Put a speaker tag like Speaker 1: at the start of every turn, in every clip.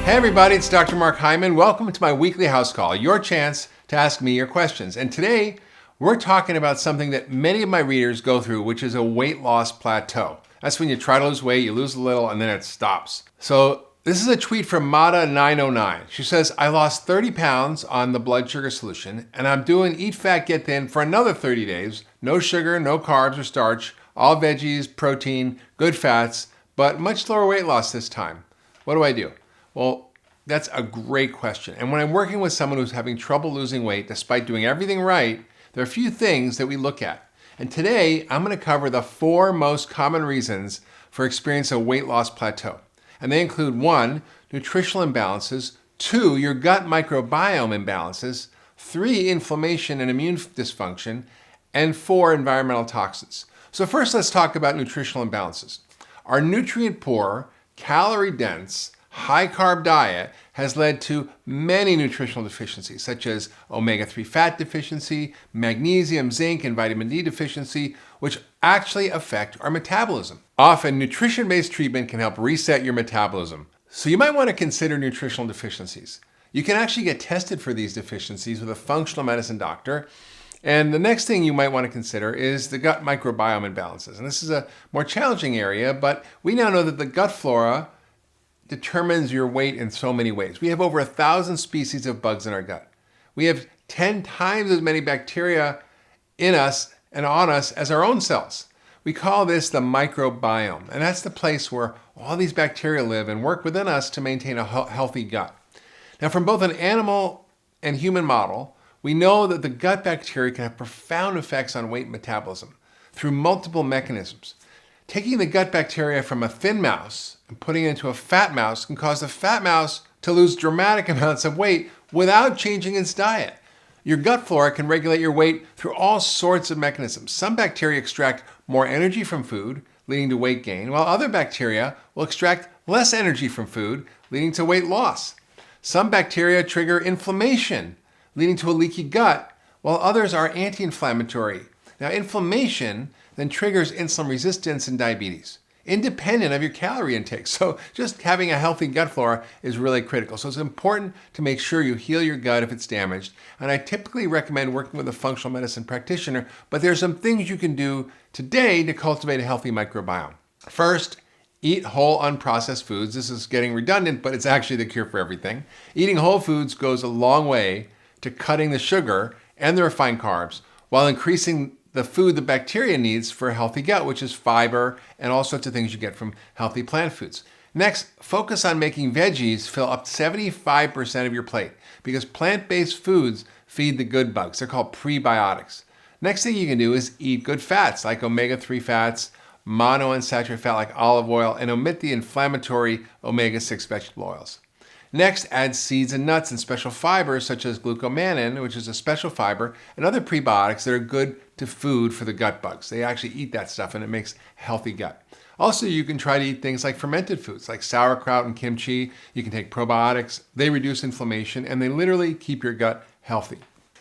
Speaker 1: Hey everybody, it's Dr. Mark Hyman. Welcome to my weekly house call, your chance to ask me your questions. And today, we're talking about something that many of my readers go through, which is a weight loss plateau. That's when you try to lose weight, you lose a little, and then it stops. So this is a tweet from Mata909. She says, I lost 30 pounds on the blood sugar solution, and I'm doing Eat Fat, Get Thin for another 30 days. No sugar, no carbs or starch, all veggies, protein, good fats, but much slower weight loss this time. What do I do? Well, that's a great question. And when I'm working with someone who's having trouble losing weight despite doing everything right, there are a few things that we look at. And today, I'm going to cover the 4 most common reasons for experiencing a weight loss plateau. And they include 1, nutritional imbalances, 2, your gut microbiome imbalances, 3, inflammation and immune dysfunction, and 4, environmental toxins. So first, let's talk about nutritional imbalances. Our nutrient-poor, calorie-dense, high-carb diet has led to many nutritional deficiencies, such as omega-3 fat deficiency, magnesium, zinc, and vitamin D deficiency, which actually affect our metabolism. Often, nutrition-based treatment can help reset your metabolism. So you might want to consider nutritional deficiencies. You can actually get tested for these deficiencies with a functional medicine doctor. And the next thing you might want to consider is the gut microbiome imbalances. And this is a more challenging area, but we now know that the gut flora determines your weight in so many ways. We have over 1,000 species of bugs in our gut. We have 10 times as many bacteria in us and on us as our own cells. We call this the microbiome, and that's the place where all these bacteria live and work within us to maintain a healthy gut. Now, from both an animal and human model, we know that the gut bacteria can have profound effects on weight metabolism through multiple mechanisms. Taking the gut bacteria from a thin mouse and putting it into a fat mouse can cause the fat mouse to lose dramatic amounts of weight without changing its diet. Your gut flora can regulate your weight through all sorts of mechanisms. Some bacteria extract more energy from food, leading to weight gain, while other bacteria will extract less energy from food, leading to weight loss. Some bacteria trigger inflammation, leading to a leaky gut, while others are anti-inflammatory. Now, inflammation then triggers insulin resistance and diabetes, independent of your calorie intake. So just having a healthy gut flora is really critical. So it's important to make sure you heal your gut if it's damaged. And I typically recommend working with a functional medicine practitioner, but there's some things you can do today to cultivate a healthy microbiome. First, eat whole unprocessed foods. This is getting redundant, but it's actually the cure for everything. Eating whole foods goes a long way to cutting the sugar and the refined carbs while increasing the food the bacteria needs for a healthy gut, which is fiber and all sorts of things you get from healthy plant foods. Next, focus on making veggies fill up 75% of your plate because plant-based foods feed the good bugs. They're called prebiotics. Next thing you can do is eat good fats like omega-3 fats, monounsaturated fat like olive oil, and omit the inflammatory omega-6 vegetable oils. Next, add seeds and nuts and special fibers such as glucomannan, which is a special fiber, and other prebiotics that are good to food for the gut bugs. They actually eat that stuff and it makes a healthy gut. Also, you can try to eat things like fermented foods like sauerkraut and kimchi. You can take probiotics. They reduce inflammation and they literally keep your gut healthy.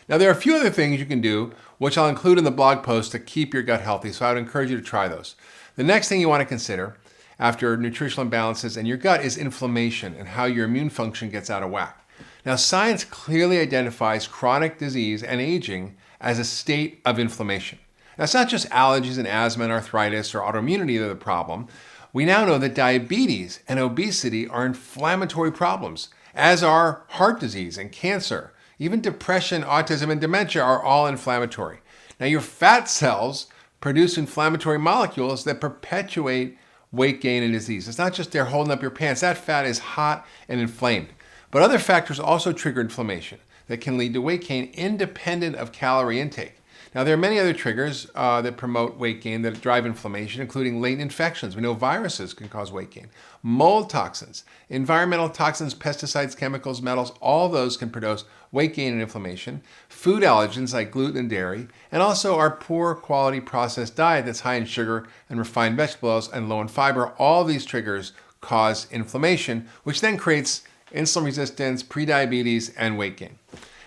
Speaker 1: Now, there are a few other things you can do, which I'll include in the blog post to keep your gut healthy, so I would encourage you to try those. The next thing you want to consider after nutritional imbalances in your gut is inflammation and how your immune function gets out of whack. Now, science clearly identifies chronic disease and aging as a state of inflammation. Now, it's not just allergies and asthma and arthritis or autoimmunity that are the problem. We now know that diabetes and obesity are inflammatory problems, as are heart disease and cancer. Even depression, autism, and dementia are all inflammatory. Now, your fat cells produce inflammatory molecules that perpetuate weight gain and disease. It's not just they're holding up your pants. That fat is hot and inflamed. But other factors also trigger inflammation that can lead to weight gain independent of calorie intake. Now, there are many other triggers that promote weight gain that drive inflammation, including latent infections. We know viruses can cause weight gain. Mold toxins, environmental toxins, pesticides, chemicals, metals, all those can produce weight gain and inflammation. Food allergens like gluten and dairy, and also our poor quality processed diet that's high in sugar and refined vegetable oils and low in fiber. All these triggers cause inflammation, which then creates insulin resistance, prediabetes, and weight gain.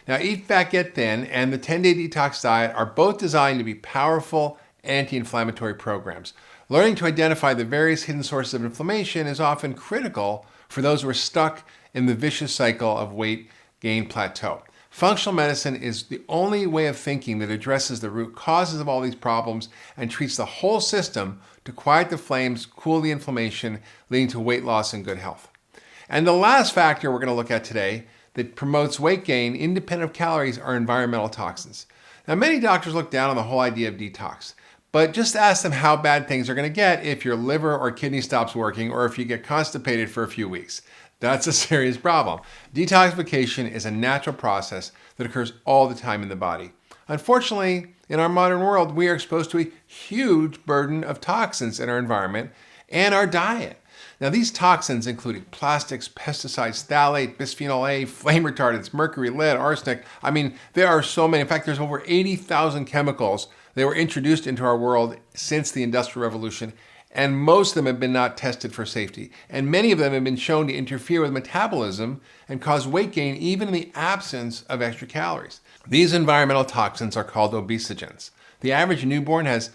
Speaker 1: Now, Eat Fat, Get Thin and the 10-Day Detox Diet are both designed to be powerful anti-inflammatory programs. Learning to identify the various hidden sources of inflammation is often critical for those who are stuck in the vicious cycle of weight gain plateau. Functional medicine is the only way of thinking that addresses the root causes of all these problems and treats the whole system to quiet the flames, cool the inflammation, leading to weight loss and good health. And the last factor we're going to look at today that promotes weight gain independent of calories are environmental toxins. Now, many doctors look down on the whole idea of detox, but just ask them how bad things are going to get if your liver or kidney stops working or if you get constipated for a few weeks. That's a serious problem. Detoxification is a natural process that occurs all the time in the body. Unfortunately, in our modern world, we are exposed to a huge burden of toxins in our environment and our diet. Now, these toxins include plastics, pesticides, phthalate, bisphenol A, flame retardants, mercury, lead, arsenic. I mean, there are so many. In fact, there's over 80,000 chemicals that were introduced into our world since the Industrial Revolution, and most of them have been not tested for safety. And many of them have been shown to interfere with metabolism and cause weight gain even in the absence of extra calories. These environmental toxins are called obesogens. The average newborn has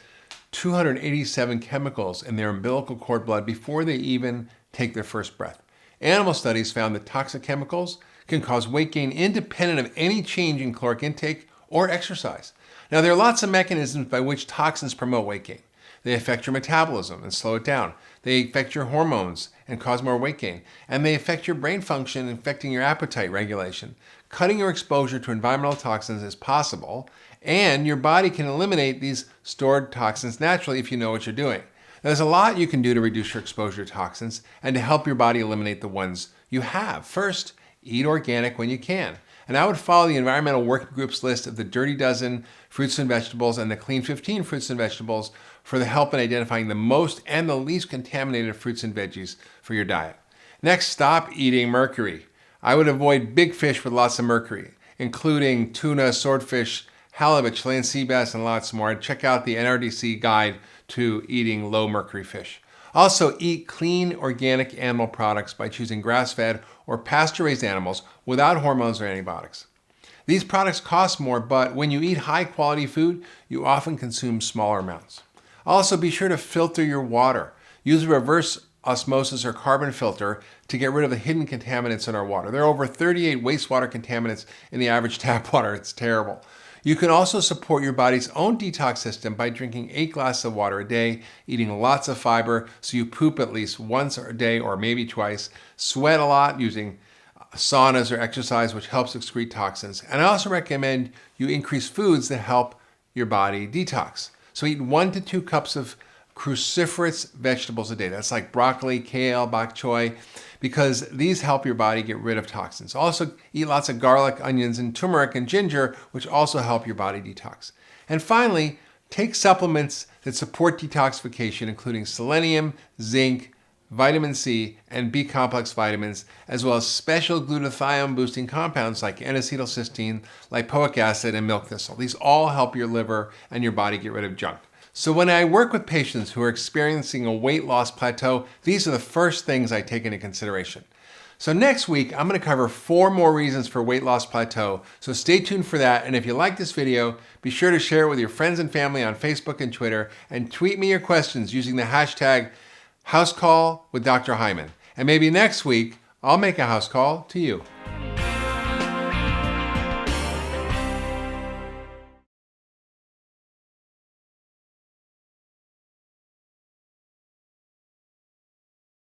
Speaker 1: 287 chemicals in their umbilical cord blood before they even take their first breath. Animal studies found that toxic chemicals can cause weight gain independent of any change in caloric intake or exercise. Now, there are lots of mechanisms by which toxins promote weight gain. They affect your metabolism and slow it down. They affect your hormones and cause more weight gain. And they affect your brain function, affecting your appetite regulation. Cutting your exposure to environmental toxins is possible, and your body can eliminate these stored toxins naturally if you know what you're doing. Now, there's a lot you can do to reduce your exposure to toxins and to help your body eliminate the ones you have. First, eat organic when you can. And I would follow the Environmental Working Group's list of the Dirty Dozen fruits and vegetables and the Clean 15 fruits and vegetables for the help in identifying the most and the least contaminated fruits and veggies for your diet. Next, stop eating mercury. I would avoid big fish with lots of mercury, including tuna, swordfish, halibut, Chilean sea bass, and lots more. And check out the NRDC guide to eating low mercury fish. Also, eat clean organic animal products by choosing grass-fed or pasture-raised animals without hormones or antibiotics. These products cost more, but when you eat high-quality food, you often consume smaller amounts. Also, be sure to filter your water. Use a reverse osmosis or carbon filter to get rid of the hidden contaminants in our water. There are over 38 wastewater contaminants in the average tap water. It's terrible. You can also support your body's own detox system by drinking 8 glasses of water a day, eating lots of fiber so you poop at least once a day or maybe twice, sweat a lot using saunas or exercise, which helps excrete toxins. And I also recommend you increase foods that help your body detox. So eat 1 to 2 cups of cruciferous vegetables a day. That's like broccoli, kale, bok choy, because these help your body get rid of toxins. Also, eat lots of garlic, onions, and turmeric and ginger, which also help your body detox. And finally, take supplements that support detoxification, including selenium, zinc, vitamin C, and B-complex vitamins, as well as special glutathione-boosting compounds like N-acetylcysteine, lipoic acid, and milk thistle. These all help your liver and your body get rid of junk. So when I work with patients who are experiencing a weight loss plateau, these are the first things I take into consideration. So next week, I'm going to cover 4 more reasons for weight loss plateau. So stay tuned for that. And if you like this video, be sure to share it with your friends and family on Facebook and Twitter, and tweet me your questions using the hashtag HouseCallWithDrHyman. And maybe next week, I'll make a house call to you.